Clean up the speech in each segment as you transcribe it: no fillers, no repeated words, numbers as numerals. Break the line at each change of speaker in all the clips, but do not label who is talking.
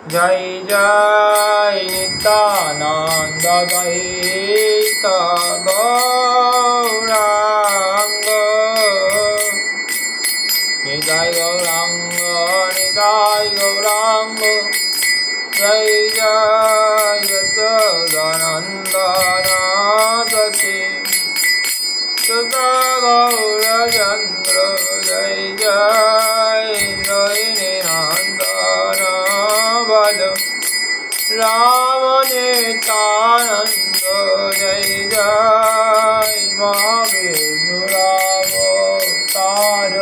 जय जय नित्यानंद द्वैत गौरांग निताय गौरांग निताय गौरांग जय जय सच्चिदानंद सदा गौरचंद्र जय जय रोहिणी नंदन बल राम नित्यानंद जय जय महाविष्णु अवतार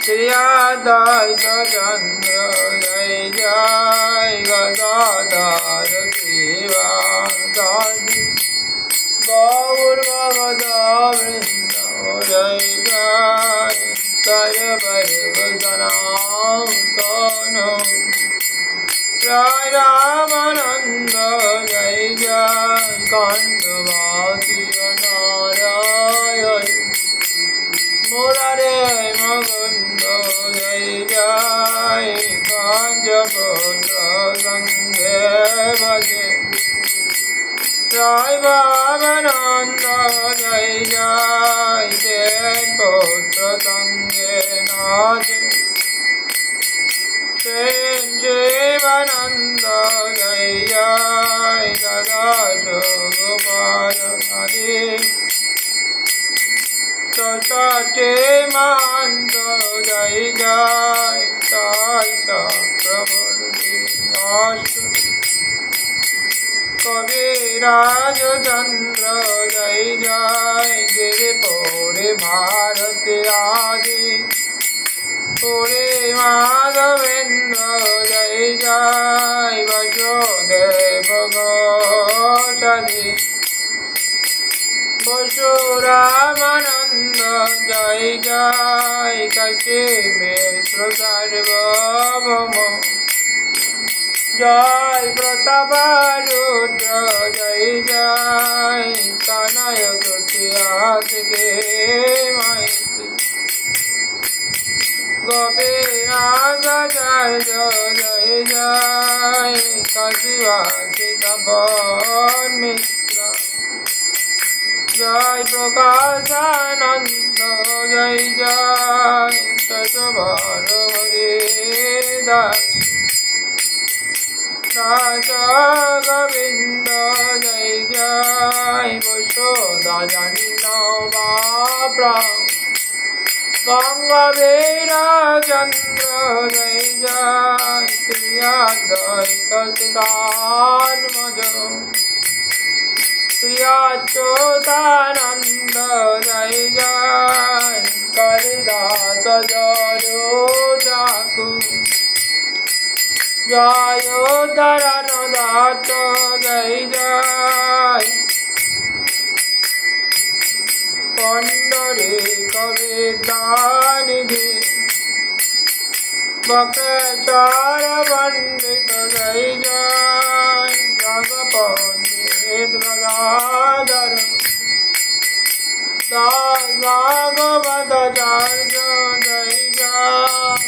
श्री अद्वैत चंद्र जय जय गदाधर श्रीवासादि गौर भगवृंद जय जय सर्वसनातन जय रामानंद जय जय कांतवासी नारायण मुरारे मुकुंद जय जय कांचपुत्र संगे भजे जय भावानंद जय जय तेज पुत्र संगे नाथ जीवानंद जय जय सदा गोपाल हरि सचे महंत जय जय साई चक्रवर्ती कविराज चंद्र जय जय गिरिपुरी भारती आदि पुरी माधवेंद्र जय जय वसुदेव गोसादी वसुरामानंद जय जय काशी मित्र सार्वभौम जय प्रतापरुद्र जय जय तनय कृत्यासके मैत्री गोपीनाथाचार्य जय जय काशीवासी तपोवन मित्र जय प्रकाशानंद जय जय शतभार हरिदास दास गोविंद जय जय वसुदानंद बाप्रा गंगावीर चंद्र जय जय श्री अद्वैत सिद्धात्मज श्री अच्युतानंद जय जय कालिदास जयोचाकु जयोधरानुदात जय जय पंडरीक विद्यानिधि वक्रचार पंडित जय जय जगपंडित गदाधर भागवताचार्य जय जय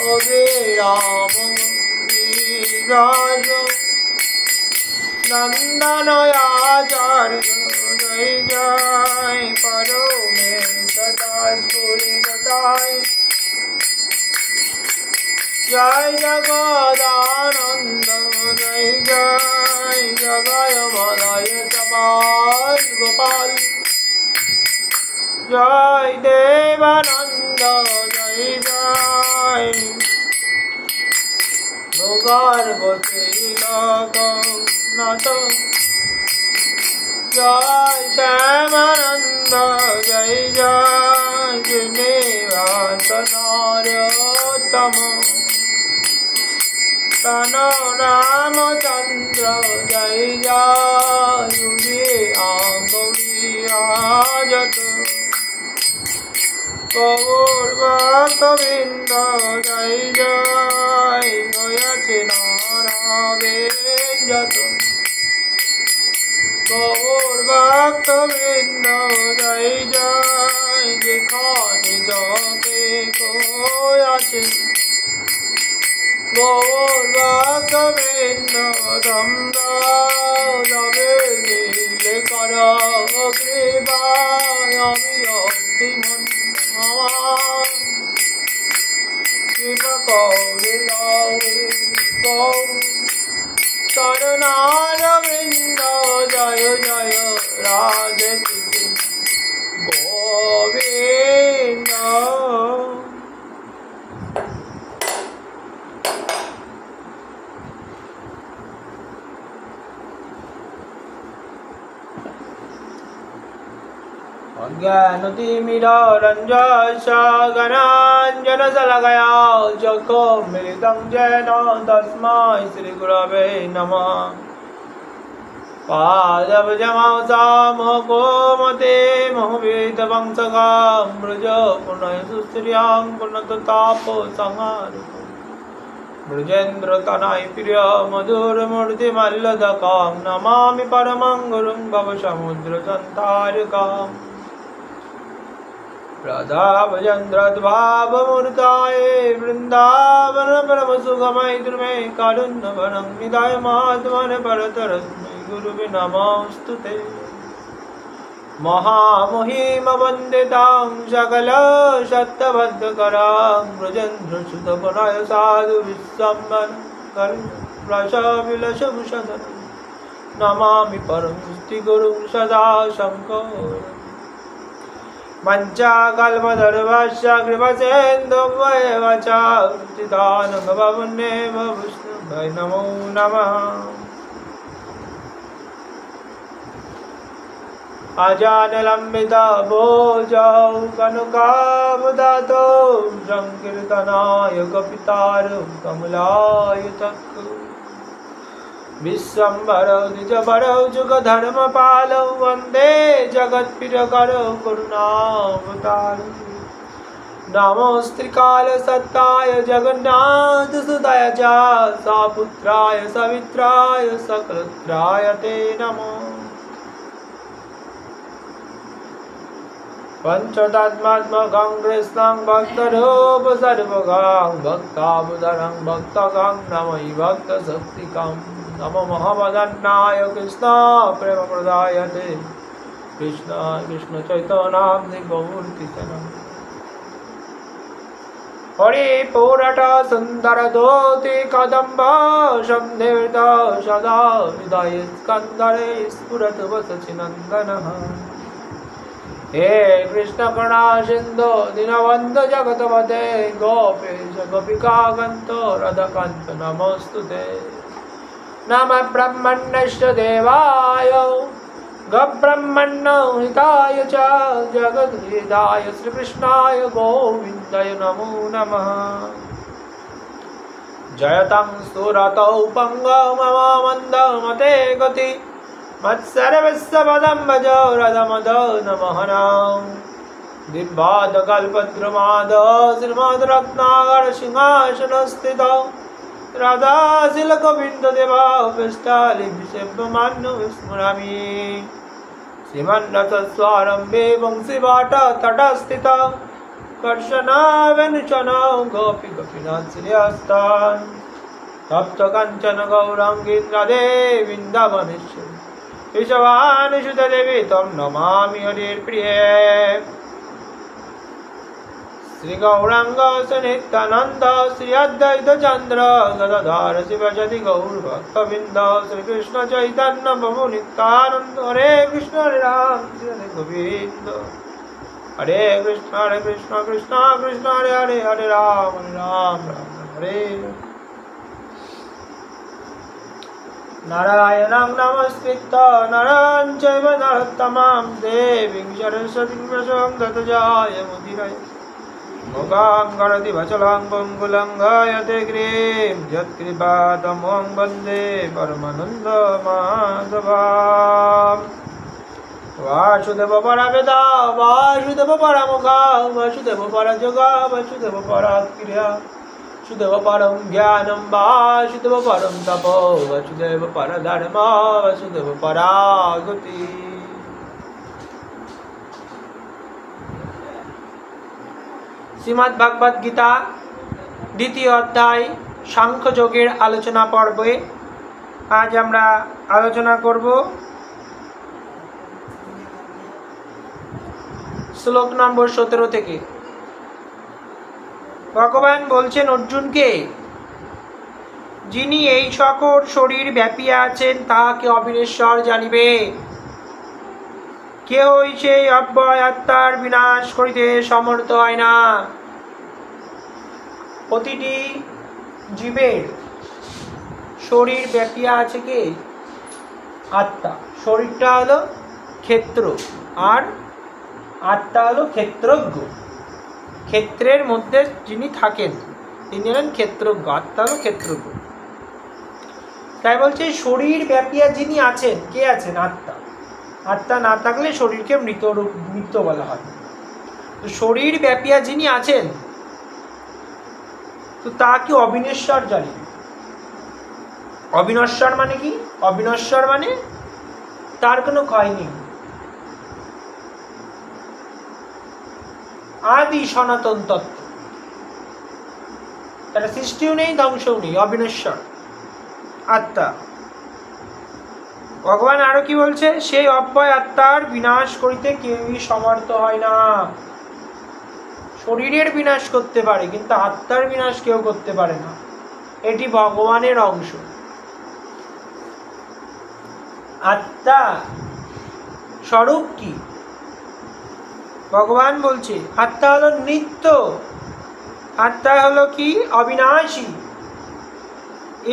अभिराम नंदनयाचार्य जय जय परमेशदासपुरीकटाय जय जगदानंद जय जय जगय मलय कपाल गोपाल जय देवानंद जय जय भूगर्भशीलकनाथ जय श्यामानंद जय जय श्रीनिवास नारोत्तम तनो रामचंद्र जय जय गौरियाजत गौरभक्तवृंद जय जय हयसि नारायण गौरभक्तवृंद जय जय যেখানে যাবে কয়াছে গৌরবাকবিন্দ তন্দ্র যাবে নীলে কর কৃপায় আমি অতিমন কৃপা করে গৌ চরণারবিন্দ জয় জয় রাধে গোবিন্দ। অজ্ঞানতিমিরঞ্জস্য জ্ঞানাঞ্জনশলাকয়া চক্ষুর্মিলিतं येन তস্मै শ্রীগুরবে নমঃ। পাদবজমাসামহকোমতে মোহবেদবংশগাম ব্রজ পুনঃসুশ্রিয়াং পুনঃতাপসংহারঃ ব্রজেন্দ্রতনয় প্রিয় মধুরমূর্তিমল্লদকাম নমামি পরমং গুরুং ভবসমুদ্রসন্তারকাম। राधा भजन्द्रद्भावमूर्ताय वृन्दावन परमसुखमय द्रुमे कारुण्यवनं निधाय महात्मने परतरस्मै गुरुवे नमोऽस्तुते। महामहिमवन्दितां सकलशक्तबद्धकरां ब्रजेन्द्रसुतपनय साधु विश्वम्भरं नमामि परं गुरुं सदा शङ्करम्। मञ्चाकल्पतरुभ्यश्च कृपसेन्दुभ्येव च चिदानन्दभवन्नेव विष्णुभ्यै नमो नमः। अजानलम्बिता भोजौ कनकावदातो संकीर्तनाय कपितारं कमलाय तक्कु विश्वम्भरौ द्विजभरौ जुगधर्मपालौ वन्दे जगत्प्रियकरौ करुणावतारौ। नमोऽस्त्रिकालसत्ताय जगन्नाथसुताय च सापुत्राय सवित्राय सकलत्राय ते नमो। पञ्चतत्त्वात्मकं कृष्णं भक्तरूपसर्वगं भक्तावतारं भक्तगं नमहि भक्तशक्तिकं। नमो महावदन्नाय कृष्ण प्रेमप्रदायते कृष्ण कृष्ण चैतन्य गौरतितनम्। हरिपुरट सुन्दर धोति कदम्ब शब्देवृत सदा हृदय स्कन्दरे स्फुरत वसचिनन्दनः। हे कृष्ण करुणा सिन्धो दीनबन्धो जगत्पते गोपेश गोपिकाकान्त राधाकान्त नमोऽस्तुते। नमः ब्रह्मण्यस्य देवाय गब्रह्मण्य हिताय च जगद्हिताय श्रीकृष्णाय गोविन्दाय नमो नमः। जयतं सुरतौ पङ्गममन्दमते गति मत्सर्वस्य पदं भजो रथमदनमहनां। दिव्यादकल्पद्रुमाद श्रीमद्रत्नाकर सिंहासनस्थितौ राधाशिलगोविन्ददेवाभिष्टालिभिषेव्यमान्यो विस्मरामि। श्रीमन्नथस्वारम्भे वंशीवाटतटस्थितौ कर्षणावेणुचनौ गोपी गोपीनाथ श्रीहस्तान्। तप्तकाञ्चन गौराङ्गी राधे वृन्दावनेश्वरी विश्ववानुसुतदेवी त्वं नमामि हरिप्रिये। श्री गौरांग सनित्यानंद श्री अद्वैत चंद्र गदाधर शिवसदि गौर भक्तवृंद श्री कृष्ण चैतन्य प्रभु नित्यानंद। हरे कृष्ण राम हरे गोविंद हरे कृष्ण कृष्ण कृष्ण हरे हरे हरे राम राम हरे। नारायणं नमस्कृत्य नरं चैव नरोत्तमं देवीं सरस्वतीं व्यासं ततो जयमुदीरये। मुखां करोति वचलं पुङ्गुलङ्घयते गिरिं यत्कृपातमहं वन्दे परमानन्दमाधवम्। वासुदेव परवेदा वासुदेव परमुखा वासुदेव परजोगा वासुदेव पराक्रिया वासुदेव परं ज्ञानं वासुदेव परं तपो वासुदेव परधर्म वासुदेव परागति। श्रीमद् भगवद गीता द्वितीय अध्याय সাংখ্যযোগের আলোচনা পর্বে আজ আমরা আলোচনা করব শ্লোক নম্বর 17 থেকে। ভগবান বলছেন অর্জুনকে, যিনি এই সকল শরীর ব্যাপিয়া আছেন তাহাকে অবিনেশ্বর জানিবে। কেহই সেই অব্যয় আত্মার বিনাশ করিতে সমর্থ হয় না। প্রতিটি জীবের শরীর ব্যাপিয়া আছে কে? আত্মা। শরীরটা হলো ক্ষেত্র আর আত্মা হলো ক্ষেত্রজ্ঞ। ক্ষেত্রের মধ্যে যিনি থাকেন তিনি হলেন ক্ষেত্রজ্ঞ, আত্মা হলো ক্ষেত্রজ্ঞ। তাই বলছে শরীর ব্যাপিয়া যিনি আছেন, কে আছেন? আত্মা। আত্মা না থাকলে শরীরকে মৃত বলা হয়। তো শরীর ব্যাপিয়া যিনি আছেন তো তাকে অবিনশ্বর জানি। অবিনশ্বর মানে কি? অবিনশ্বর মানে তার কোনো ক্ষয় নেই, আদি সনাতন তত্ত্ব, তার সৃষ্টিও নেই ধ্বংসও নেই, অবিনশ্বর আত্মা। ভগবান আরো কি বলছে? সেই অব্যয় আত্মার বিনাশ করিতে কেউই সমর্থ হয় না। শরীরের বিনাশ করতে পারে কিন্তু আত্মার বিনাশ কেউ করতে পারে না। এটি ভগবানের অংশ। আত্মা স্বরূপ কি? ভগবান বলছে আত্মা হলো নিত্য, আত্মা হলো কি? অবিনাশী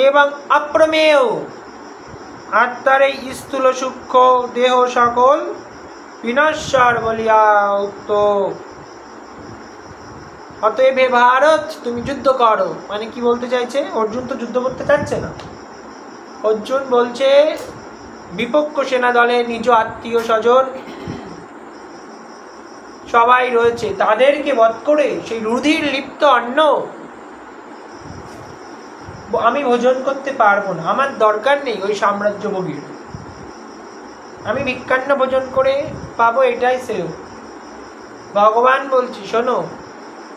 এবং অপ্রমেয়। আত্মার এই স্থূল সূক্ষ্ম দেহ সকল বিনশ্বর বলিয়া উক্ত। অতএব হে ভারত, তুমি যুদ্ধ করো। মানে কি বলতে চাইছে? অর্জুন তো যুদ্ধ করতে চাচ্ছে না। অর্জুন বলছে বিপক্ষ সেনা দলে নিজ আত্মীয় স্বজন সবাই রয়েছে, তাদেরকে বধ করে সেই রুধির লিপ্ত অন্ন আমি ভোজন করতে পারবো না। আমার দরকার নেই ওই সাম্রাজ্য ভোগীর। আমি ভিক্ষান্ন ভোজন করে পাবো, এটাই শ্রেয়। ভগবান বলছি শোনো,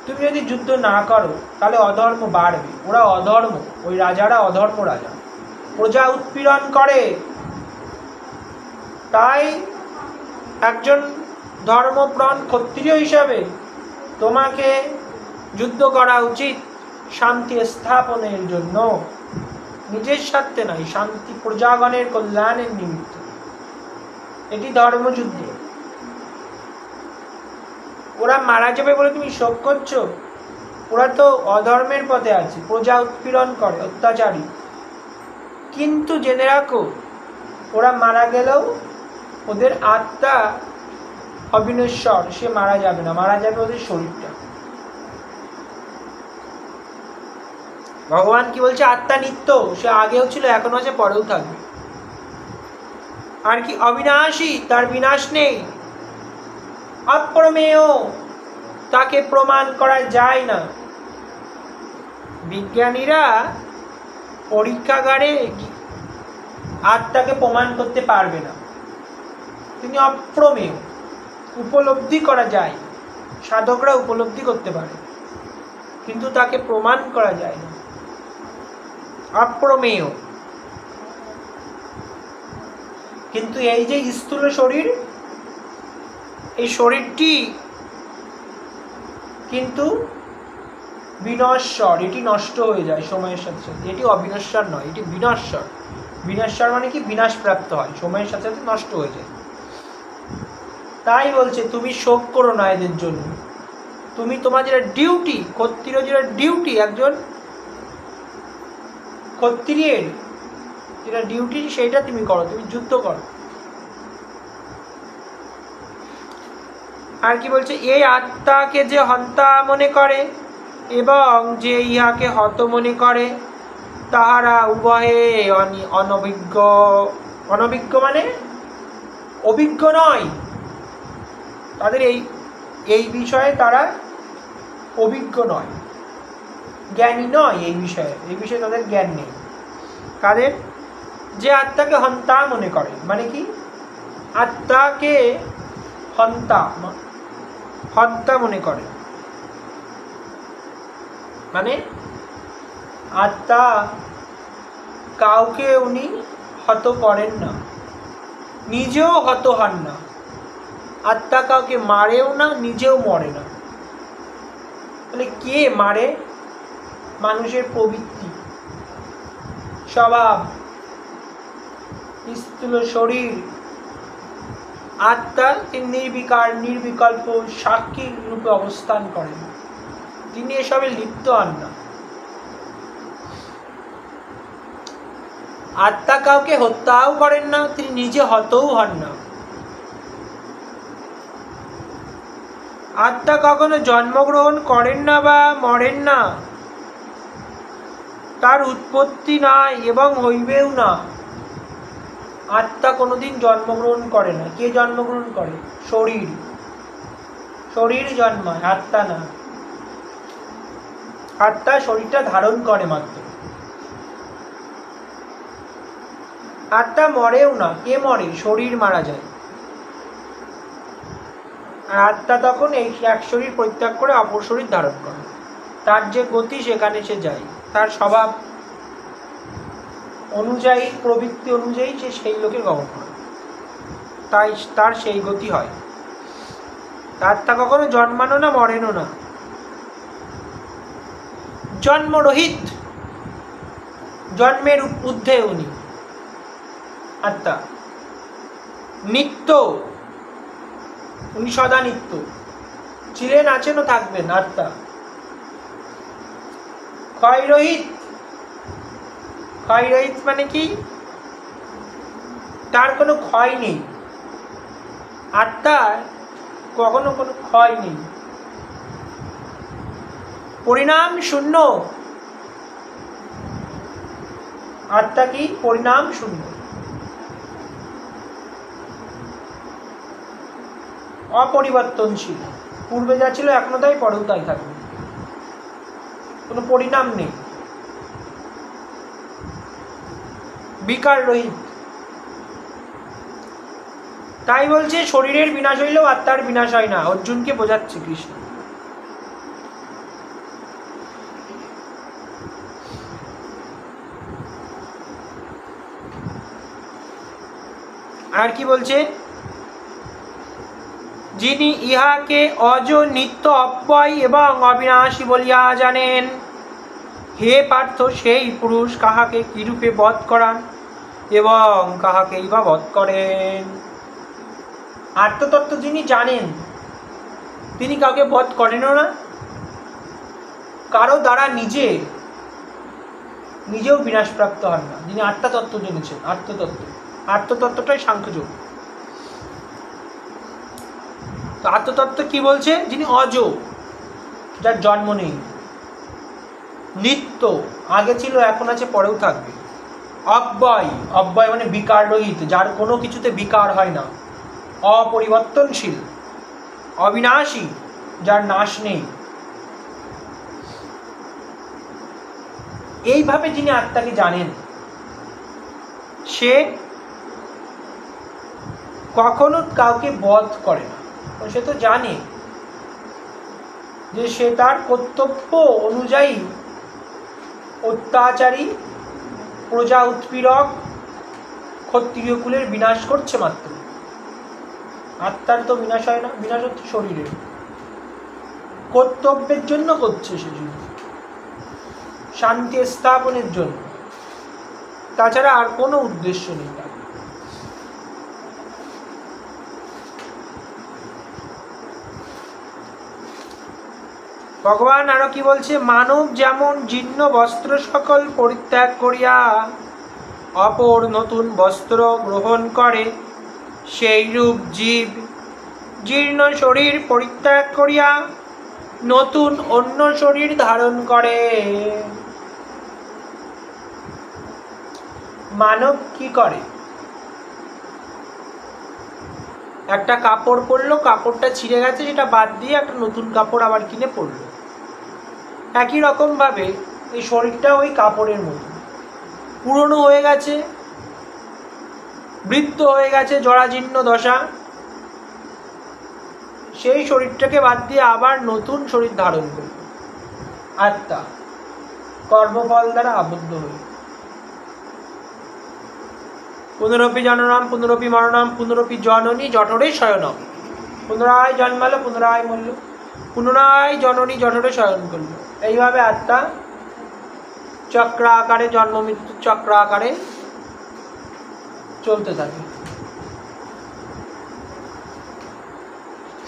তুমি যদি যুদ্ধ না করো তাহলে অধর্ম বাড়বে। ওরা অধর্ম, ওই রাজারা অধর্ম রাজা, প্রজা উৎপীড়ন করে। তাই একজন ধর্মপ্রাণ ক্ষত্রিয় হিসাবে তোমাকে যুদ্ধ করা উচিত শান্তি স্থাপনের জন্য, নিজের স্বার্থে নয়, শান্তি প্রজাগণের কল্যাণের নিমিত্ত। এটি ধর্মযুদ্ধ। ওরা মারা যাবে বলে তুমি শোক করছো? ওরা তো অধর্মের পথে আছে, প্রজা উৎপীড়ন করে, অত্যাচারী। কিন্তু জেনে রাখো, ওরা মারা গেলেও ওদের আত্মা অবিনশ্বর, সে মারা যাবে না, মারা যাবে ওদের শরীরটা। ভগবান কি বলছে? আত্মা নিত্য, সে আগেও ছিল, এখনো আছে, পরেও থাকবে। আর কি? অবিনাশী, তার বিনাশ নেই। অপ্রমেয়, তাকে প্রমাণ করা যায় না। বিজ্ঞানীরা পরীক্ষাগারে আত্মাকে প্রমাণ করতে পারবে না। তিনি অপ্রমেয়, উপলব্ধি করা যায়, সাধকরা উপলব্ধি করতে পারে, কিন্তু তাকে প্রমাণ করা যায় না। অপ্রমেয়। কিন্তু এই যে স্থূল শরীর, এই শরীরটি কিন্তু বিনশ্বর, এটি নষ্ট হয়ে যায় সময়ের সাথে সাথে। এটি অবিনশ্বর নয়, এটি বিনশ্বর। বিনশ্বর মানে কি? বিনাশ প্রাপ্ত হয়, সময়ের সাথে সাথে নষ্ট হয়ে যায়। তাই বলছে তুমি শোক করো না এদের জন্য। তুমি তোমার যেটা ডিউটি, ক্ষত্রিয় যেটা ডিউটি, একজন ক্ষত্রিয়ের যেটা ডিউটি সেইটা তুমি করো, তুমি যুদ্ধ করো। আর কি বলছে? এই আত্মাকে যে হন্তা মনে করে এবং যে ইহাকে হত মনে করে তাহারা উভয়ে অনভিজ্ঞ। অনভিজ্ঞ মানে অভিজ্ঞ নয়, তাদের এই বিষয়ে তারা অভিজ্ঞ নয়, জ্ঞানী নয়। এই বিষয়ে তাদের জ্ঞান নেই। তাদের যে আত্মাকে হন্তা মনে করে, মানে কি? আত্মাকে হত্যা মনে করে, মানে আত্মা কাউকে উনি হত করেন না, নিজেও হত হন না। আত্মা কাউকে মারেও না, নিজেও মরে না। তাহলে কে মারে? মানুষের প্রবৃত্তি, স্বভাব, স্থূল শরীর। আত্মা তিনি নির্বিকার নির্বিকল্প সাক্ষী রূপে অবস্থান করেন, তিনি এসবে লিপ্ত হন না। আত্মা কাউকে হত্যাও করেন না, তিনি নিজে হতও হন না। আত্মা কখনো জন্মগ্রহণ করেন না বা মরেন না, তার উৎপত্তি নাই এবং হইবেও না। আত্মা কোনোদিন জন্মগ্রহণ করে না। কে জন্মগ্রহণ করে? শরীর। শরীর জন্মায়, আত্মা না। আত্মা শরীরটা ধারণ করে মাত্র। আত্মা মরেও না। কে মরে? শরীর মারা যায়। আর আত্মা তখন এই এক শরীর পরিত্যাগ করে অপর শরীর ধারণ করে। তার যে গতি সেখানে সে যায়, তার স্বভাব অনুযায়ী, প্রবৃত্তি অনুযায়ী সে সেই লোকে গমন করে, তাই তার সেই গতি হয়। আত্মা কখনো জন্মানো না, মরেনও না। জন্মরহিত, জন্মের ঊর্ধ্বে উনি আত্মা। নিত্য, উনি সদা নিত্য ছিলেন, আছেন ও থাকবেন আত্মা। ক্ষয়রহিত, ক্ষয়রহিত মানে কি? তার কোনো ক্ষয় নেই। আত্মার কখনো কোনো ক্ষয় নেই। পরিণাম শূন্য। আত্মা কি? পরিণাম শূন্য, অপরিবর্তনশীল। পূর্বে যা ছিল এখনো তাই, পরেও তাই থাকবে, কোনো পরিণাম নেই। বিকার রহিত। তাই বলছে শরীরের বিনাশ হইলেও আত্মার বিনাশ হয় না। অর্জুনকে বোঝাচ্ছে কৃষ্ণ। আর কি বলছে? যিনি ইহাকে অজ, নিত্য, অব্যয় এবং অবিনাশী বলিয়া জানেন, হে পার্থ, সেই পুরুষ কাহাকে কিরূপে বধ করান এবং কাহাকেই বা বধ করেন। আত্মতত্ত্ব যিনি জানেন, তিনি কাউকে বধ করেনও না, কারো দ্বারা নিজেও বিনাশপ্রাপ্ত হন না। যিনি আত্মতত্ত্ব জেনেছেন, আত্মতত্ত্বটাই সাংখ্যযোগ। তো আত্মতত্ত্ব কি বলছে? যিনি অজ, যার জন্ম নেই, নিত্য, আগে ছিল, এখন আছে, পরেও থাকবে, অব্যয়, অব্যয় মানে বিকার রহিত, যার কোনো কিছুতে বিকার হয় না, অপরিবর্তনশীল, অবিনাশী, যার নাশ নেই। এইভাবে যিনি আত্মাকে জানেন, সে কখনো কাউকে বধ করে না। সে তো জানে যে সে তার কর্তব্য অনুযায়ী অত্যাচারী, প্রজা উৎপীড়ক, ক্ষত্রিয় কুলের বিনাশ করছে মাত্র। আত্মার তো বিনাশ হয় না, বিনাশ হচ্ছে শরীরের। কর্তব্যের জন্য করছে, সে শান্তি স্থাপনের জন্য, তাছাড়া আর কোনো উদ্দেশ্য নেই তার। ভগবান আরো কি বলছে? মানব যেমন জীর্ণ বস্ত্র সকল পরিত্যাগ করিয়া অপর নতুন বস্ত্র গ্রহণ করে, সেই রূপ জীব জীর্ণ শরীর পরিত্যাগ করিয়া নতুন অন্য শরীর ধারণ করে। মানব কি করে? একটা কাপড় পরলো, কাপড়টা ছিঁড়ে গেছে, সেটা বাদ দিয়ে একটা নতুন কাপড় আবার কিনে পরলো। একই রকম ভাবে এই শরীরটা ওই কাপড়ের মতো, পুরনো হয়ে গেছে, বৃদ্ধ হয়ে গেছে, জরাজীর্ণ দশা, সেই শরীরটাকে বাদ দিয়ে আবার নতুন শরীর ধারণ করবে আত্মা। কর্মফল দ্বারা আবদ্ধ হই। পুনরপি জননম পুনরপি মরণম পুনরপি জননী জঠরে শয়নম। পুনরায় জন্মালো, পুনরায় মরল, পুনরায় জননী জঠরে শয়ন করল। এইভাবে আত্মা চক্র আকারে, জন্ম মৃত্যু চক্র আকারে চলতে থাকে,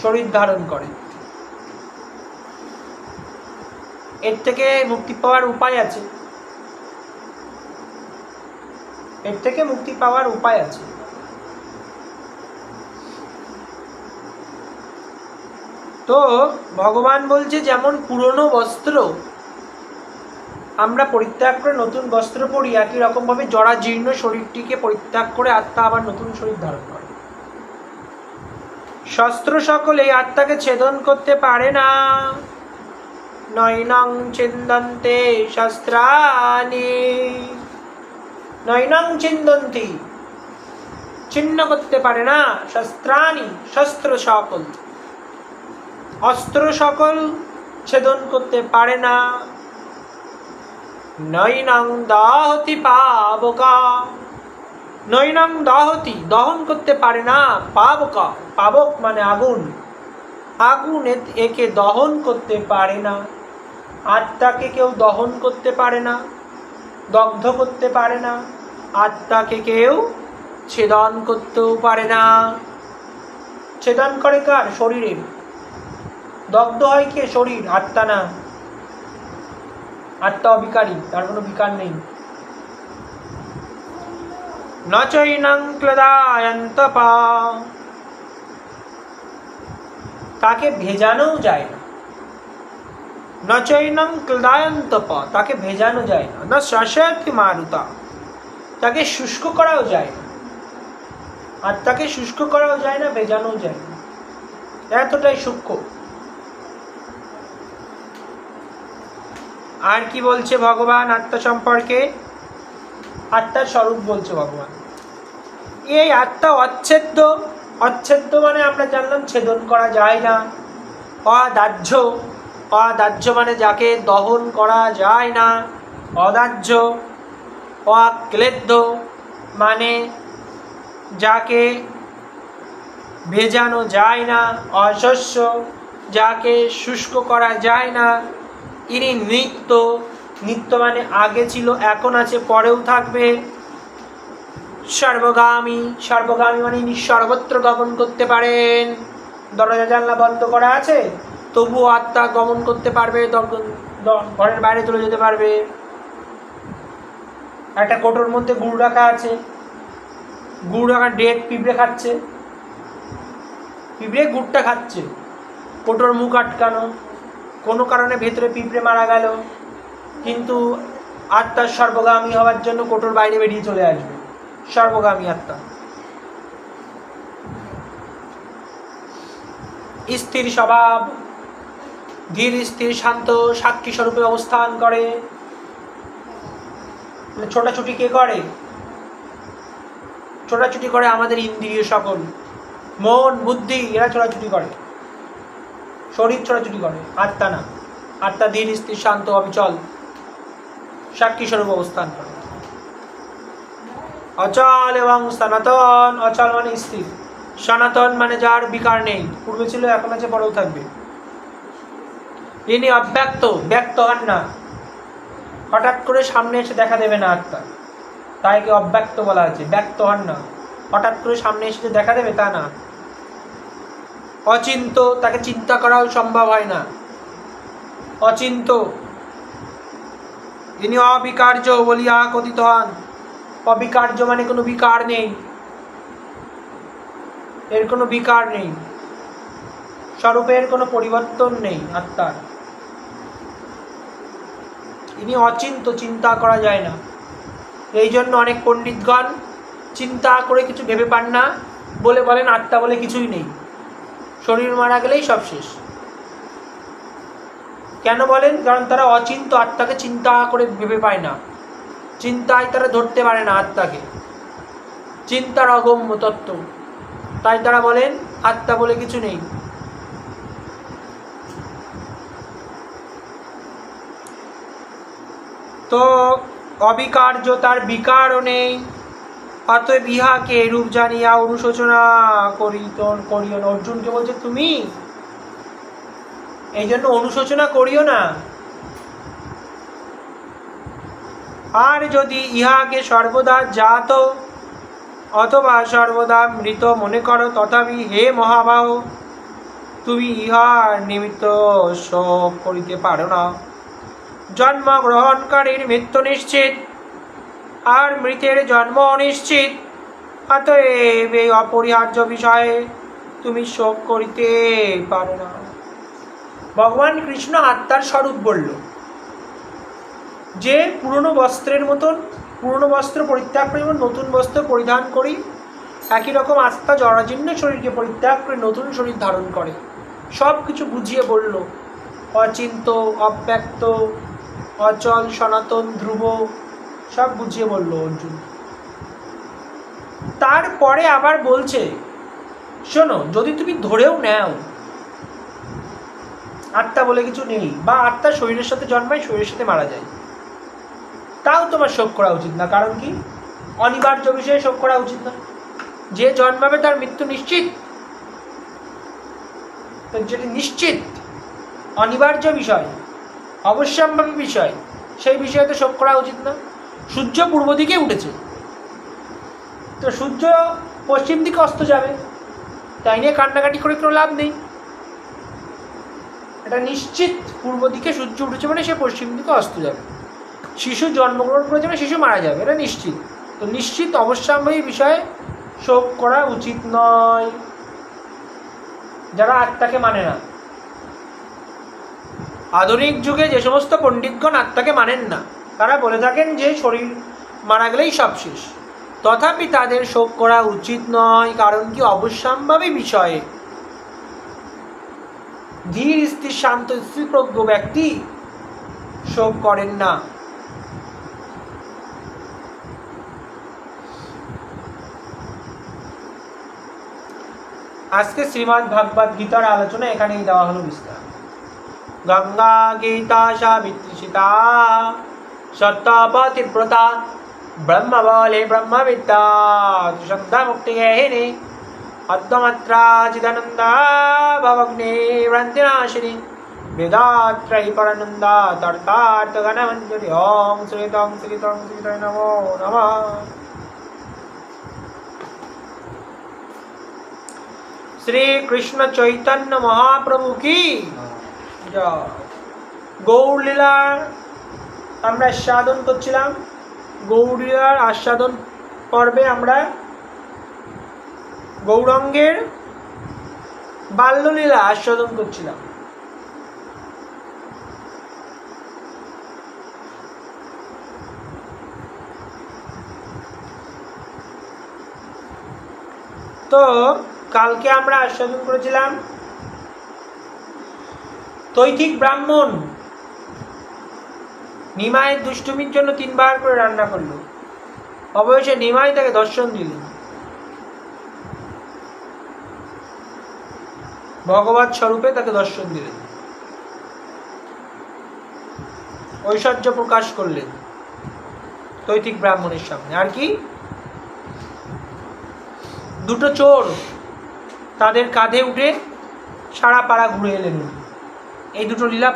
শরীর ধারণ করে। এর থেকে মুক্তি পাওয়ার উপায় আছে, এর থেকে মুক্তি পাওয়ার উপায় আছে। তো ভগবান বলছে যেমন পুরনো বস্ত্র আমরা পরিত্যাগ করে নতুন বস্ত্র পরি, একই রকম ভাবে জরা জীর্ণ শরীরটিকে পরিত্যাগ করে আত্মা আবার নতুন শরীর ধারণ করে। শস্ত্র সকল এই আত্মাকে ছেদন করতে পারে না। নৈনং ছিন্দন্তে শস্ত্রাণি, নৈনং ছিন্দন্তি ছিন্ন করতে পারে না, শস্ত্রাণি শস্ত্র সকল, অস্ত্র সকল ছেদন করতে পারে না। নৈনং দাহতি পাবকা, নৈনং দাহতি দহন করতে পারে না, পাবকা পাবক মানে আগুন, আগুন একে দহন করতে পারে না। আত্মাকে কেউ দহন করতে পারে না, দগ্ধ করতে পারে না, আত্মাকে কেউ ছেদন করতেও পারে না। ছেদন করে কার? শরীরের। দগ্ধ হয় কে? শরীর, আত্মা না। আত্মা অবিকারী, তার কোনো বিকার নেই। নচৈনং ক্লেদায়ন্তপা, তাকে ভেজানো যায় না। নচৈনং ক্লেদায়ন্তপা, তাকে ভেজানো যায় না। না শাসতি মারুতা, তাকে শুষ্ক করাও যায় না। আত্মাকে শুষ্ক করাও যায় না, ভেজানো যায় না, এতটাই সূক্ষ্ম। আর কি বলছে ভগবান আত্মা সম্পর্কে? আত্মার স্বরূপ বলছে ভগবান। এই আত্মা অচ্ছেদ্য, অচ্ছেদ্য মানে আমরা জানলাম ছেদন করা যায় না। অদাহ্য, অদাহ্য মানে যাকে দহন করা যায় না। অদাহ্য। অক্লেদ্য মানে যাকে ভেজানো যায় না। অশস্য, যাকে শুষ্ক করা যায় না। ইনি নিত্য, নিত্য মানে আগে ছিল, এখন আছে, পরেও থাকবে। সর্বগামী, সর্বগামী মানে ইনি সর্বত্র গমন করতে পারেন। দরজা জানলা বন্ধ করা আছে, তবুও আত্মা গমন করতে পারবে, ঘরের বাইরে চলে যেতে পারবে। একটা কোটোর মধ্যে গুড় রাখা আছে, গুড় রাখা ডেট, পিঁপড়ে খাচ্ছে, পিঁপড়ে গুড়টা খাচ্ছে, কোটোর মুখ আটকানো, কোনো কারণে ভেতরে পিঁপড়ে মারা গেল, কিন্তু আত্মার সর্বগামী হওয়ার জন্য কোটোর বাইরে বেরিয়ে চলে আসবে। সর্বগামী আত্মা। স্থির স্বভাব, ধীর স্থির শান্ত সাক্ষী স্বরূপে অবস্থান করে। ছোটাছুটি কে করে? ছোটাছুটি করে আমাদের ইন্দ্রিয় সকল, মন বুদ্ধি, এরা ছোটাছুটি করে, শরীর ছোটাছুটি করে, আত্মা না। আত্মা ধীর স্থির শান্ত অবিচল সাক্ষী স্বরূপ অবস্থান করে। অচল এবং সনাতন। অচল মানে স্থির, সনাতন মানে যার বিকার নেই, পূর্বে ছিল, এখন আছে, পরেও থাকবে। ইনি অব্যক্ত, ব্যক্ত হন না, হঠাৎ করে সামনে এসে দেখা দেবে না আত্মা, তাই কি অব্যক্ত বলা আছে। ব্যক্ত হন না, হঠাৎ করে সামনে এসে দেখা দেবে তা না। অচিন্ত, তাকে চিন্তা করাও সম্ভব হয় না, অচিন্ত। ইনি অবিকার্য বলিয়া কথিত হন। অবিকার্য মানে কোনো বিকার নেই, এর কোনো বিকার নেই, স্বরূপের কোনো পরিবর্তন নেই আত্মার। ইনি অচিন্ত, চিন্তা করা যায় না। এই জন্য অনেক পণ্ডিতগণ চিন্তা করে কিছু ভেবে পান না বলে বলেন আত্মা বলে কিছুই নেই, শরীর মারা গেলেই সব শেষ। কেন বলেন? কারণ তারা অচিন্ত, আত্মাকে চিন্তা করে ভেবে পায় না, চিন্তায় তারা ধরতে পারে না আত্মাকে, চিন্তার অগম্য তত্ত্ব। তাই তারা বলেন আত্মা বলে কিছু নেই। তো অবিকার্য, তার বিকারও নেই। অতএব ইহাকে রূপ জানিয়া অনুশোচনা করিও না। অর্জুনকে বলছে তুমি এই জন্য অনুশোচনা করিও না। আর যদি ইহাকে সর্বদা জাত অথবা সর্বদা মৃত মনে করো, তথাপি হে মহাবাহ, তুমি ইহার নিমিত্ত শোক করিতে পারো না। জন্ম গ্রহণকারীর মৃত্যু নিশ্চিত, আর মৃতের জন্ম অনিশ্চিত। অতএব এই অপরিহার্য বিষয়ে তুমি শোক করিতে পারো না। ভগবান কৃষ্ণ আত্মার স্বরূপ বলল যে পুরনো বস্ত্রের মতন, পুরনো বস্ত্র পরিত্যাগ করে যেমন নতুন বস্ত্র পরিধান করি, একই রকম আত্মা জরাজীর্ণ শরীরকে পরিত্যাগ করে নতুন শরীর ধারণ করে। সব কিছু বুঝিয়ে বলল, অচিন্ত, অব্যক্ত, অচল, সনাতন, ধ্রুব, সব বুঝিয়ে বলল অর্জুন। তারপরে আবার বলছে, শোনো, যদি তুমি ধরেও নাও আত্মা বলে কিছু নেই, বা আত্মা শরীরের সাথে জন্মায়, শরীরের সাথে মারা যায়, তাও তোমার শোক করা উচিত না। কারণ কি? অনিবার্য বিষয়ে শোক করা উচিত না। যে জন্মাবে তার মৃত্যু নিশ্চিত, যেটি নিশ্চিত, অনিবার্য বিষয়, অবশ্যম্ভাবী বিষয়, সেই বিষয়ে তো শোক করা উচিত না। সূর্য পূর্ব দিকে উঠেছে, তো সূর্য পশ্চিম দিকে অস্ত যাবে, তাই নিয়ে কান্নাকাটি করে কোনো লাভ নেই। এটা নিশ্চিত, পূর্ব দিকে সূর্য উঠেছে মানে সে পশ্চিম দিকে অস্ত যাবে। শিশু জন্মগ্রহণ করেছে মানে শিশু মারা যাবে, এটা নিশ্চিত। তো নিশ্চিত অবশ্যম্ভাবী বিষয়ে শোক করা উচিত নয়। যারা আত্মাকে মানে না, আধুনিক যুগে যে সমস্ত পণ্ডিতগণ আত্মাকে মানেন না, তারা বলে থাকেন যে শরীর মারা গেলেই সব শেষ। তথাপি তাদের শোক করা উচিত নয়। কারণ কি? অবশ্যম্ভাবী বিষয়ে ধীর স্থির শান্ত স্থিতপ্রজ্ঞ ব্যক্তি শোক করেন না। আজকে শ্রীমদ্ ভাগবত গীতার আলোচনা এখানেই দেওয়া হলো বিস্তার। গঙ্গা গীতা সাবিত্রী সীতা সত্যপতিব্রতা ব্রহ্ম বলে ব্রহ্মবিদ্যা সন্ধ্যা মুক্তি গেহিনী অদ্যমাত্রা চিদানন্দা ভবগ্নে ভ্রান্তিনাশিনী বেদাত্রয়ী পরানন্দা তর্তার্থ গণমঞ্জরি। ওম শ্রীতং শ্রীতং শ্রীতং নমো নমঃ। শ্রী কৃষ্ণ চৈতন্য মহাপ্রভু কি জয়। গৌর লীলার আমরা আস্বাদন করছিলাম। গৌর লীলার আস্বাদন পর্বে আমরা গৌরাঙ্গের বাল্যলীলা আস্বাদন করছিলাম। তো কালকে আমরা আস্বাদন করেছিলাম তৈথিক ব্রাহ্মণ নিমাইয়ের দুষ্টুমির জন্য 3 বার করে রান্না করলো। অবশেষে নিমাই তাকে দর্শন দিলেন, ভগবত স্বরূপে তাকে দর্শন দিলেন, ঐশ্বর্য প্রকাশ করলেন তৈথিক ব্রাহ্মণের সামনে। আর কি? দুটো চোর তাদের কাঁধে উঠে সারা পাড়া ঘুরে এলেন। এই দুটো লীলা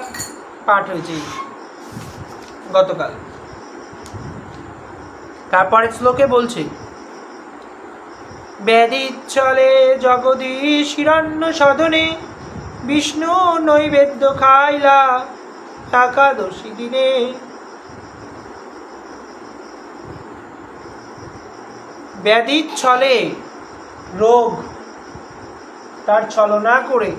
পাঠ হয়েছে গতকাল। তারপরে শ্লোকে বলছে, ব্যাধিচ্ছলে জগদীশ হিরণ্য সদনে বিষ্ণু নৈবেদ্য খাইলা একাদশী দিনে। ব্যাধিচ্ছলে, রোগ তার ছলনা করে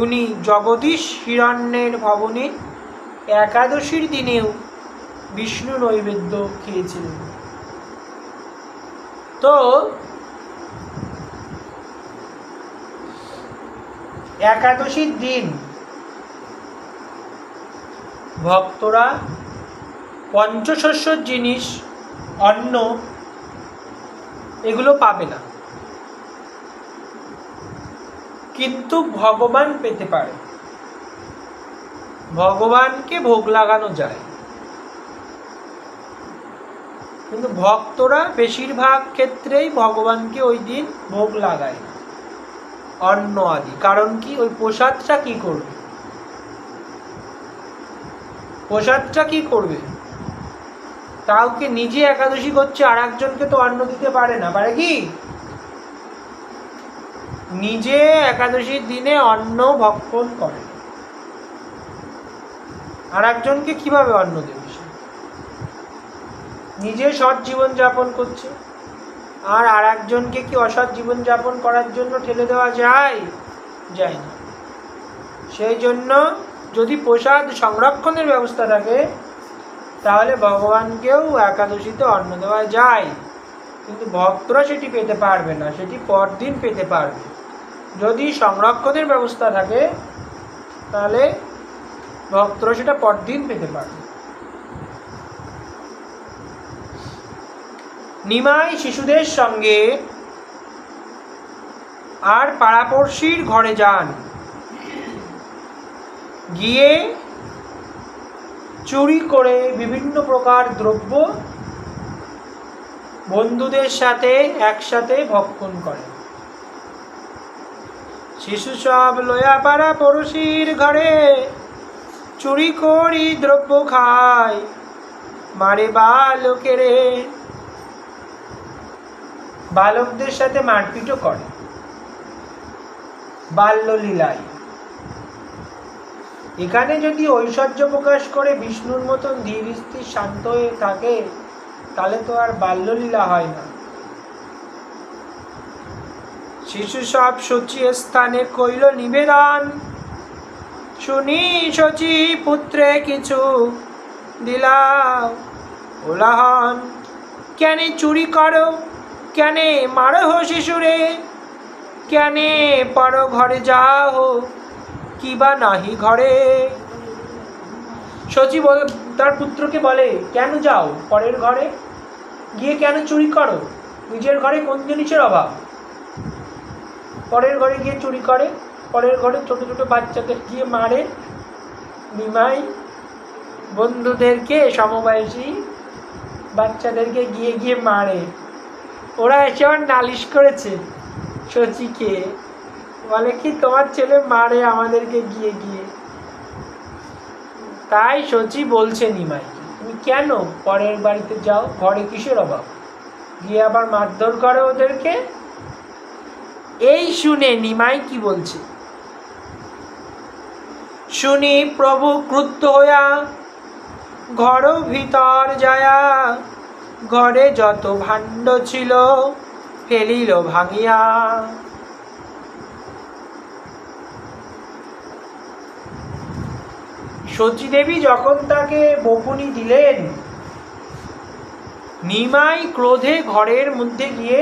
উনি জগদীশ হিরণ্যের ভবনে একাদশীর দিনেও বিষ্ণু নৈবেদ্য খেয়েছিলেন। তো একাদশীর দিন ভক্তরা পঞ্চশস্যর জিনিস, অন্ন, এগুলো পাবে না, কিন্তু ভগবান পেতে পারে। ভগবানকে ভোগ লাগানো যায়। কিন্তু ভক্তরা বেশিরভাগ ক্ষেত্রেই ভগবানকে ওই দিন ভোগ লাগায় অন্ন আদি। কারণ কি, ওই প্রসাদটা কি করবে? প্রসাদটা কি করবে? কাউকে নিজে একাদশী করছে, আর একজনকে তো অন্ন দিতে পারে না, পারে কি? নিজে একাদশীর দিনে অন্ন ভক্ষণ করে, আর একজনকে কিভাবে অন্ন দেবে? নিজে সৎ জীবন যাপন করছে, আর একজনকে কি অসৎ জীবন যাপন করার জন্য ঠেলে দেওয়া যায়? যায় না। সেই জন্য যদি প্রসাদ সংরক্ষণের ব্যবস্থা থাকে তাহলে ভগবানকেও একাদশীতে অন্ন দেওয়া যায়, কিন্তু ভক্তরা সেটি পেতে পারবে না, সেটি পরদিন পেতে পারবে। যদি সংরক্ষণের ব্যবস্থা থাকে তাহলে ভক্তরা সেটা পরদিন পেতে পারবে। নিমাই শিশুদের সঙ্গে আর পাড়াপড়শির ঘরে যান, গিয়ে চুরি করে বিভিন্ন প্রকার দ্রব্য বন্ধুদের সাথে একসাথে ভক্ষণ করেন। শিশু সব লয়া পাড়া পড়শির ঘরে চুরি করি দ্রব্য খায়, মারে বালকেরে। বালকদের সাথে মারপিটও করে বাল্যলীলায়। এখানে যদি ঐশ্বর্য প্রকাশ করে বিষ্ণুর মতন ধীর স্থির শান্ত হয়ে থাকে তাহলে তো আর বাল্যলীলা হয় না। শিশু সব শচী স্থানে কইল নিবেদন, শুনি শচী পুত্রে কিছু দিলা ওলাহন। কেনে চুরি করো, কেনে মারো হো শিশুরে, কেনে পর ঘরে যাও কিবা নাহি ঘরে। শচী তার পুত্রকে বলে, কেন যাও পরের ঘরে, গিয়ে কেন চুরি করো? নিজের ঘরে কোন জিনিসের অভাব? পরের ঘরে গিয়ে চুরি করে, পরের ঘরে ছোট ছোট বাচ্চাদের গিয়ে মারে। নিমাই বন্ধুদেরকে, সমবয়সী বাচ্চাদেরকে গিয়ে গিয়ে মারে। ওরা এসে আবার নালিশ করেছে শচীকে, বলে কি তোমার ছেলে মারে আমাদেরকে গিয়ে গিয়ে। তাই শচী বলছে নিমাই, তুমি কেন পরের বাড়িতে যাও, ঘরে কিসের অভাব, গিয়ে আবার মারধর করে ওদেরকে। এই শুনে নিমাই কি বলছে, শুনি প্রভু ক্রুদ্ধ হইয়া ঘর ভিতর যায়া, ঘরে যত ভাণ্ড ছিল ফেলিল ভাঙিয়া। শচী দেবী যখন তাকে বকুনি দিলেন, নিমাই ক্রোধে ঘরের মধ্যে গিয়ে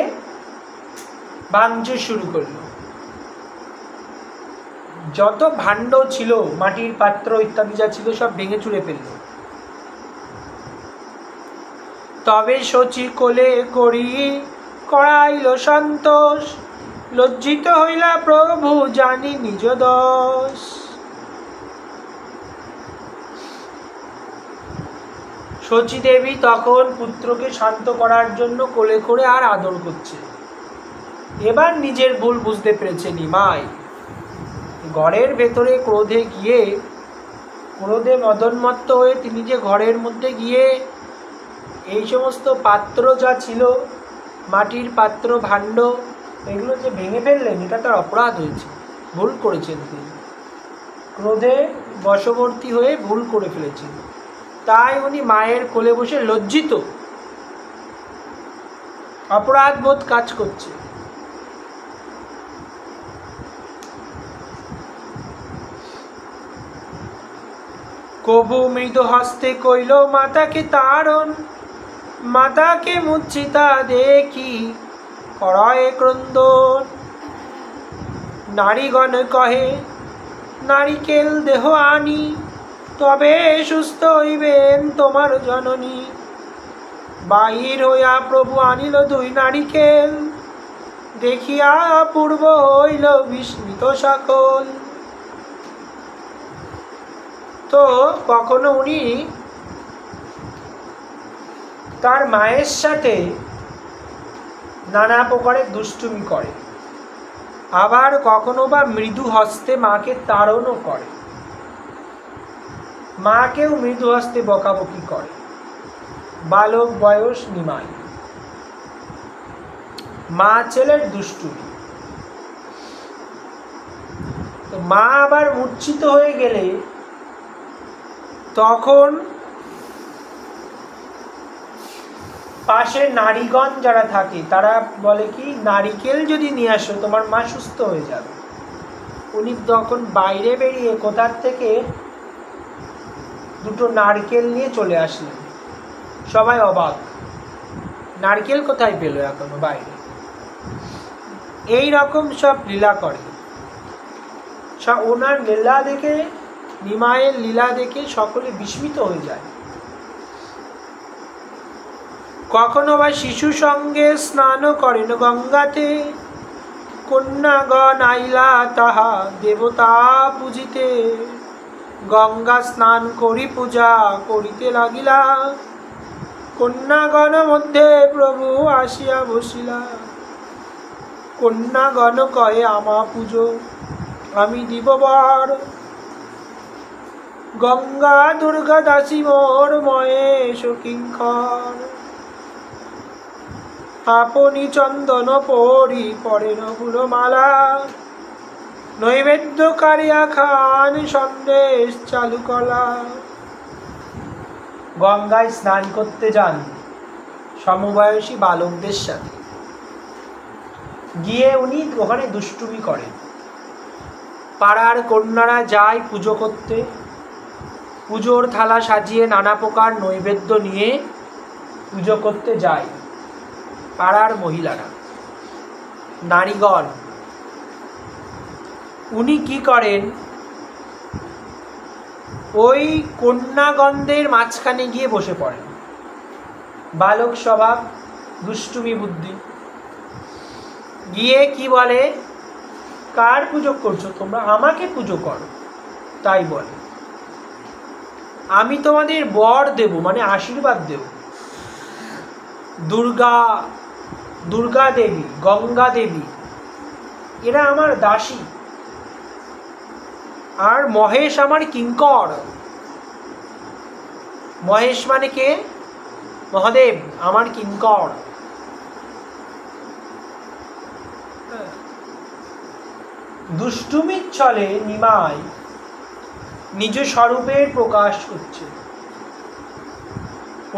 ভাঙচুর শুরু করল। যত ভাণ্ড ছিল, মাটির পাত্র ইত্যাদি যা ছিল সব ভেঙে চুরে ফেলল। তবে শচী কোলে করি করাইল সন্তোষ, লজ্জিত হইলা প্রভু জানি নিজ দোষ। শচী দেবী তখন পুত্রকে শান্ত করার জন্য কোলে করে আর আদর করছে। এবার নিজের ভুল বুঝতে পেরেছে নিমাই। ঘরের ভেতরে ক্রোধে গিয়ে, ক্রোধে মদনমত্ত হয়ে তিনি যে ঘরের মধ্যে গিয়ে এই সমস্ত পাত্র যা ছিল, মাটির পাত্র ভাণ্ড, এগুলো যে ভেঙে ফেললেন, এটা তার অপরাধ হয়েছে, ভুল করেছেন তিনি। ক্রোধে বশবর্তী হয়ে ভুল করে ফেলেছেন, তাই উনি মায়ের কোলে বসে লজ্জিত, অপরাধ বোধ কাজ করছে। কবু মৃদু হস্তে কইল মাতাকে তারণ, মাতাকে মূর্ছিতা দেখি করয় ক্রন্দন। নারীগণ কহে নারিকেল দেহ আনি, তবে সুস্থ হইবেন তোমার জননী। বাহির হইয়া প্রভু আনিল দুই নারিকেল, দেখিয়া পূর্ব হইল বিস্মিত সকল। তো কখনো উনি তার মায়ের সাথে নানা প্রকারের দুষ্টুমি করে, আবার কখনো বা মৃদু হস্তে মাকে তাড়নও করে, মাকেও মৃদু হস্তে বকাবকি করে। বালক বয়স নিমাই, মা ছেলের দুষ্টুমি। তো মা আবার মূর্ছিত হয়ে গেলে তখন পাশে নারীগণ যারা থাকে তারা বলে কি, নারিকেল যদি নিয়ে আসো তোমার মা সুস্থ হয়ে যাবে। উনি তখন বাইরে বেরিয়ে কোথার থেকে দুটো নারকেল নিয়ে চলে আসলেন। সবাই অবাক, নারকেল কোথায় পেল এখনো বাইরে। এই রকম সব লীলা করে। ওনার লীলা দেখে, নিমাইয়ের লীলা দেখে সকলে বিস্মিত হয়ে যায়। কখনো বা শিশু সঙ্গে স্নান করেন গঙ্গাতে, কন্যাগণ আইলা তাহা দেবতা পূজিতে। গঙ্গা স্নান করি পূজা করিতে লাগিলা, কন্যাগণ মধ্যে প্রভু আসিয়া বসিলা। কন্যাগণ কয়ে আমা পুজো আমি দিব বর, গঙ্গা দুর্গা দাসী মোর মহেশ কিঙ্কর। আপনি চন্দন পরি পরেন ফুলমালা, নৈবেদ্য কারিয়া খান সন্দেশ চালু কলা। গঙ্গায় স্নান করতে যান সমবয়সী বালকদের সাথে, গিয়ে উনি ওখানে দুষ্টুমি করেন। পাড়ার কন্যারা যায় পুজো করতে, পুজোর থালা সাজিয়ে নানা প্রকার নৈবেদ্য নিয়ে পুজো করতে যায় পাড়ার মহিলারা, নারীগণ। উনি কি করেন, ওই কন্যাগণদের মাঝখানে গিয়ে বসে পড়েন। বালক স্বভাব, দুষ্টুমি বুদ্ধি। গিয়ে কি বলে, কার পুজো করছো তোমরা, আমাকে পুজো করো। তাই বলে, আমি তোমাদের বর দেব, মানে আশীর্বাদ দেব। দুর্গা দেবী, গঙ্গা দেবী এরা আমার দাসী, আর মহেশ আমার কিঙ্কর। মহেশ মানে কে, মহাদেব আমার কিঙ্কর। দুষ্টুমির ছলে নিমাই নিজ স্বরূপের প্রকাশ করছে।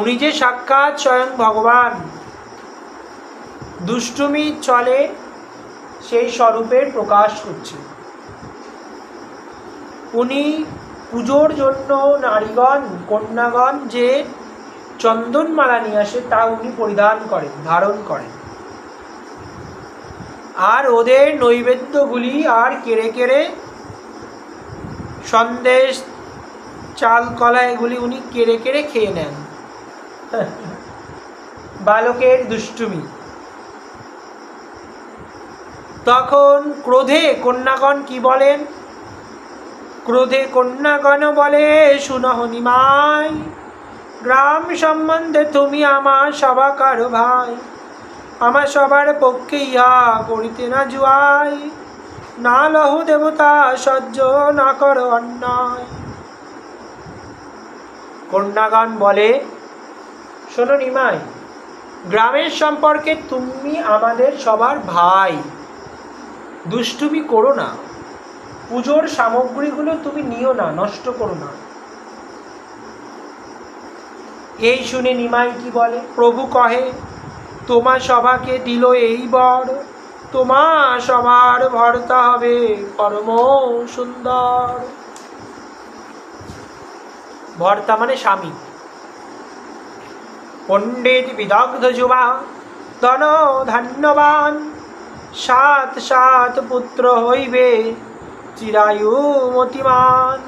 উনি যে সাক্ষাৎ স্বয়ং ভগবান, দুষ্টুমির ছলে সেই স্বরূপের প্রকাশ করছে। উনি পুজোর জন্য নারীগণ, কন্যাগণ যে চন্দনমালা নিয়ে আসে তা উনি পরিধান করেন, ধারণ করেন। আর ওদের নৈবেদ্যগুলি আর কেড়ে কেড়ে, সন্দেশ চাল কলা এগুলি উনি কেড়ে কেড়ে খেয়ে নেন। বালকের দুষ্টুমি। তখন ক্রোধে কন্যাগণ কি বলেন, ক্রোধে কন্যাগণ বলে, শুনহ নিমাই, গ্রাম সম্বন্ধে তুমি আমার সবাকার ভাই। আমার সবার পক্ষে ইহা করিতে না জুয়াই, না লহু দেবতা সহ্য না কর অন্যায়। কন্যাগণ বলে, শোনো নিমাই, গ্রামের সম্পর্কে তুমি আমাদের সবার ভাই, দুষ্টুমি করো না, পুজোর সামগ্রীগুলো তুমি নিও না, নষ্ট করো না। এই শুনে নিমাই কি বলে, প্রভু কহে, তোমার সভাকে দিল এই বর, তোমার সবার ভর্তা হবে পরম সুন্দর। ভর্তা মানে স্বামী। পণ্ডিত বিদগ্ধ যুবা ধন ধান্যবান, সাত সাত পুত্র হইবে চিরায়ু মতিমান।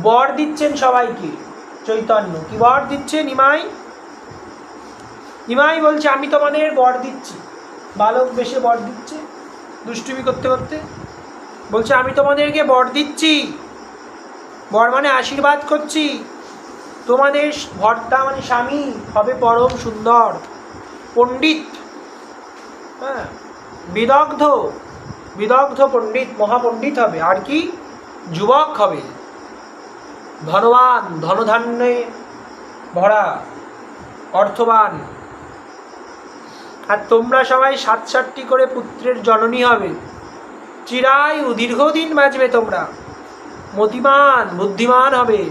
বর দিচ্ছেন সবাইকে চৈতন্য। কি বর দিচ্ছে নিমাই? নিমাই বলছে, আমি তোমাদের বর দিচ্ছি। বালক বেশে বর দিচ্ছে, দুষ্টুমি করতে করতে বলছে, আমি তোমাদেরকে বর দিচ্ছি। বর মানে আশীর্বাদ করছি, তোমাদের ভর্তা মানে স্বামী হবে পরম সুন্দর, পণ্ডিত, হ্যাঁ, বিদগ্ধ, বিদগ্ধ পণ্ডিত, মহাপণ্ডিত হবে। আর কি? যুবক হবে, ধনবান, ধনধান্যে ভরা, অর্থবান। আর তোমরা সবাই 7-7টি করে পুত্রের জননী হবে, চিরায়ু, দীর্ঘদিন বাঁচবে তোমরা, মতিমান, বুদ্ধিমান হবে।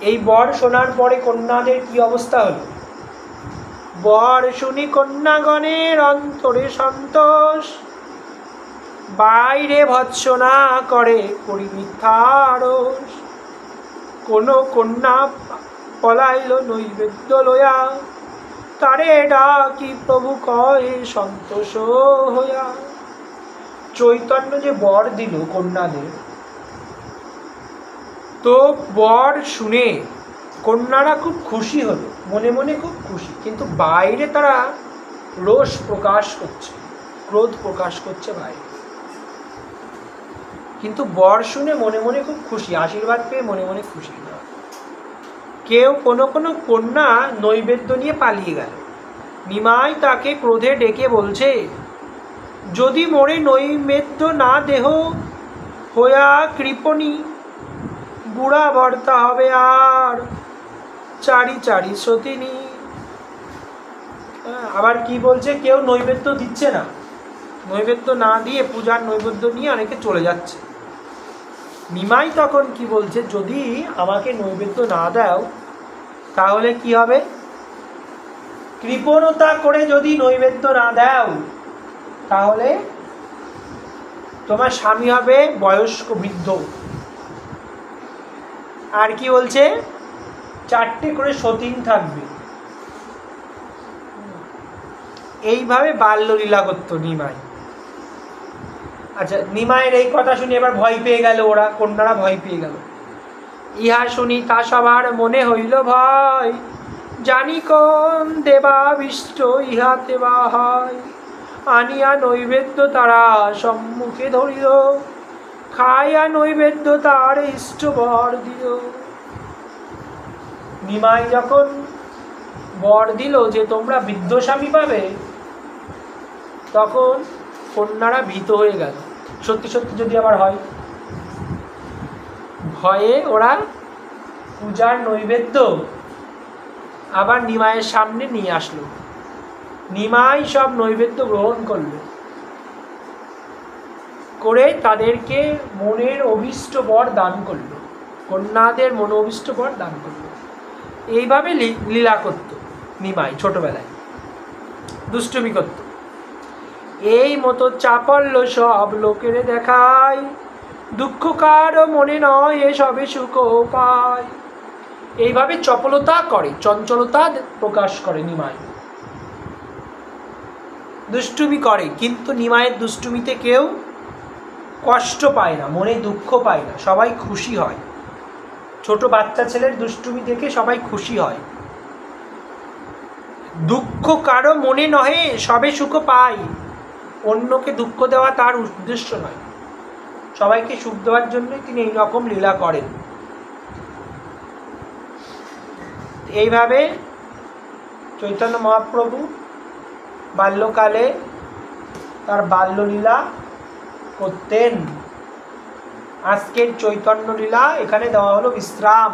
এই বর শোনার পরে কন্যাদের কি অবস্থা হলো? বর শুনি কন্যাগণের অন্তরে সন্তোষ, বাইরে ভৎসনা করে করি মিথ্যারোষ। কোন কন্যা পলাইল নৈবেদ্য লয়া, তারে ডাকি প্রভু কয়ে সন্তোষ হইয়া। চৈতন্য যে বর দিল কন্যাদের, তো বর শুনে কন্যারা খুব খুশি হলো, মনে মনে খুব খুশি, কিন্তু বাইরে তারা রোষ প্রকাশ করছে, ক্রোধ প্রকাশ করছে বাইরে। কিন্তু বর শুনে মনে মনে খুব খুশি, আশীর্বাদ পেয়ে মনে মনে খুশি না। কেউ কোনো কোনো কন্যা নৈবেদ্য নিয়ে পালিয়ে গেল। নিমাই তাকে ক্রোধে ডেকে বলছে, যদি মোরে নৈবেদ্য না দেহ হইয়া কৃপণী, বুড়া ভর্তা হবে আর চারি চারি সতিনী। আবার কি বলছে, কেউ নৈবেদ্য দিচ্ছে না, নৈবেদ্য না দিয়ে পূজার নৈবেদ্য নিয়ে অনেকে চলে যাচ্ছে। নিমাই তখন কি বলছে, যদি আমাকে নৈবেদ্য না দাও তাহলে কি হবে? কৃপণতা করে যদি নৈবেদ্য না দাও তাহলে তোমার স্বামী হবে বয়স্ক বৃদ্ধ। আর কি বলছে, 4টে করে সতীন থাকবে। এইভাবে বাল্যলীলা করতো নিমাই। আচ্ছা, নিমাইয়ের এই কথা শুনে এবার ভয় পেয়ে গেল, ওরা কন্যারা ভয় পেয়ে গেল। ইহা শুনি তা সবার মনে হইল ভয়, জানি কোন দেবাবিষ্ট ইহাতে বা হয়। আনিয়া নৈবেদ্য তারা সম্মুখে ধরিল, খাইয়া নৈবেদ্য তার ইষ্ট বর দিল। নিমাই যখন বর দিল যে তোমরা বৃদ্ধ স্বামী পাবে, তখন কন্যারা ভীত হয়ে গেল, সত্যি সত্যি যদি আবার হয়। ভয়ে ওরা পূজার নৈবেদ্য আবার নিমাইয়ের সামনে নিয়ে আসলো। নিমাই সব নৈবেদ্য গ্রহণ করলো, করে তাদেরকে মনের অভীষ্ট বর দান করলো, কন্যাদের মন অভীষ্ট বর দান করলো। এইভাবে লীলা করত নিমাই, ছোটবেলায় দুষ্টুমি করত। এই মতো চাপল্য সব লোকের দেখায়, দুঃখ কারো মনে নয় এসবে সুখ পায়। এইভাবে চপলতা করে, চঞ্চলতা প্রকাশ করে নিমাই, দুষ্টুমি করে। কিন্তু নিমাইয়ের দুষ্টুমিতে কেউ কষ্ট পায় না, মনে দুঃখ পায় না, সবাই খুশি হয়। ছোট বাচ্চা ছেলের দুষ্টুমি দেখে সবাই খুশি হয়। দুঃখ কারো মনে নহে সবে সুখ পায়, অন্যকে দুঃখ দেওয়া তার উদ্দেশ্য নয়, সবাইকে সুখ দেওয়ার জন্যই তিনি এই রকম লীলা করেন। এইভাবে চৈতন্য মহাপ্রভু বাল্যকালে তার বাল্যলীলা করতেন। আজকের চৈতন্য লীলা এখানে দেওয়া হলো বিশ্রাম।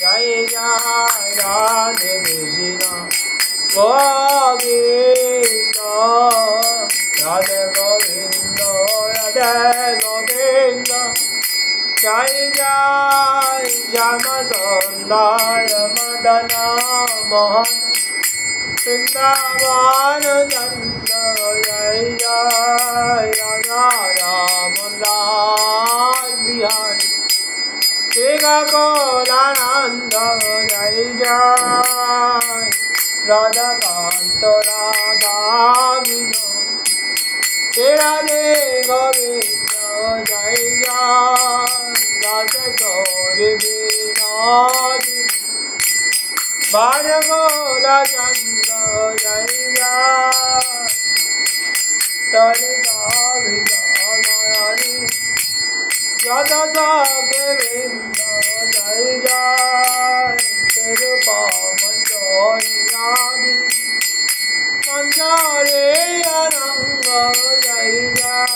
জয় জয় রাধে কৃষ্ণ গোবিন্দ, রাধে গোবিন্দ, রাধে গোবিন্দ। জয় জয় শ্যাম সুন্দর মদন মোহন বৃন্দাবন চন্দ্র। জয় জয় রাধা রাম লাল বিহারী শ্রী গোকুলানন্দ। জয় জয় রাধাকান্ত রাধা বিনোদ রাধে গোবিন্দ। জয় জয় রাধে গৌরী বিনোদ বারগোলা চন্দ্র। জয় জয় ललिता विशालायानि यदा गोविंद जय जय तिरुपा मंजरी मंजरे अनंग जय जय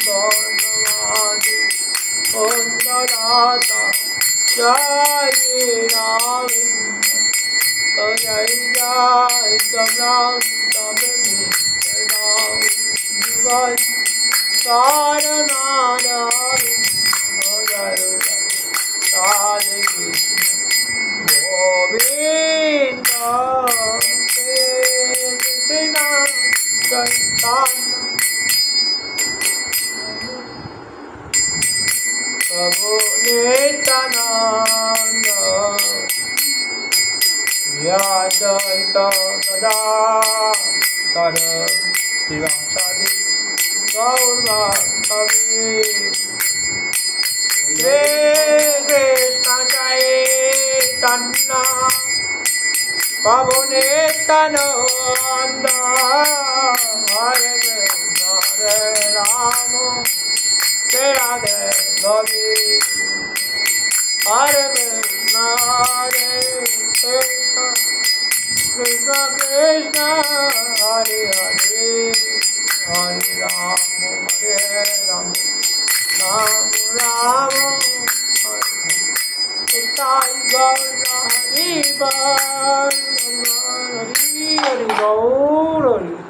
गौतमादि उन्नदाता जय राविंद जय जय कमलां तबमी जय सारनाराविंद जय राधे गोविंद कृष्ण चैतन्य प्रभु नित्यानंद अद्वैत गदाधर शिवासादि गौरभक्तवृंद श्री कृष्ण चैतन्य प्रभु नित्यानंद हरे कृष्ण हरे राम राधे गोविंद हरे कृष्ण कृष्ण कृष्ण हरे हरे हरे राम राम राम हरे ताई गौर हरि हरि हरि गौर हरि